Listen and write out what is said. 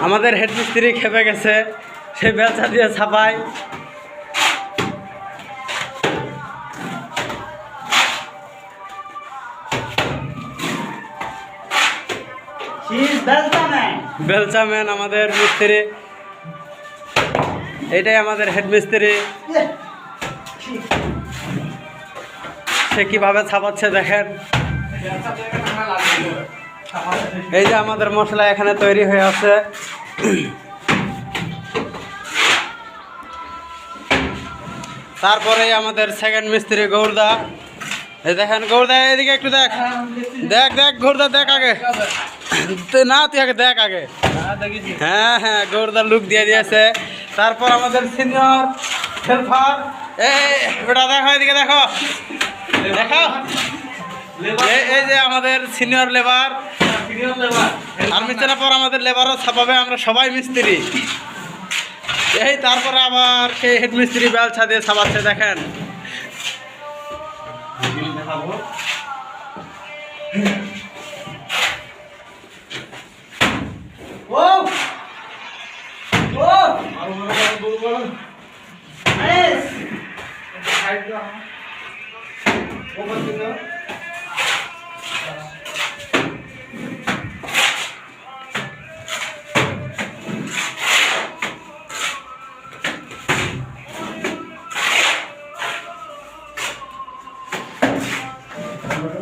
আমাদের হেড মিস্ত্রি খেপে গেছে, সে বেলচা দিয়ে ছাপায়। বেলচা ম্যান আমাদের মিস্ত্রি, এটাই আমাদের হেড মিস্ত্রি। সে কিভাবে ছাপাচ্ছে দেখেন। এই যে আমাদের মশলা এখানে তৈরি হয়ে আছে। তারপরে আমাদের সেকেন্ড মিস্ত্রি গৌরদা। এই দেখেন গৌরদা, এদিকে একটু দেখ দেখ দেখ গৌরদা দেখ আগে, না তুই আগে দেখ আগে। হ্যাঁ হ্যাঁ, গৌরদা লুক দিয়ে দিয়েছে। তারপর আমাদের সিনিয়র হেল্পার, এই বেটা দেখো, এদিকে দেখো দেখো, এই যে আমাদের সিনিয়র লেবার। আর মিস্ত্রির পর আমাদের লেবারও ছাপাবে, আমরা সবাই মিস্ত্রি। এই তারপরে আবার সেই হেড মিস্ত্রি বেলচা দিয়ে ছাপাচ্ছে দেখেন। ও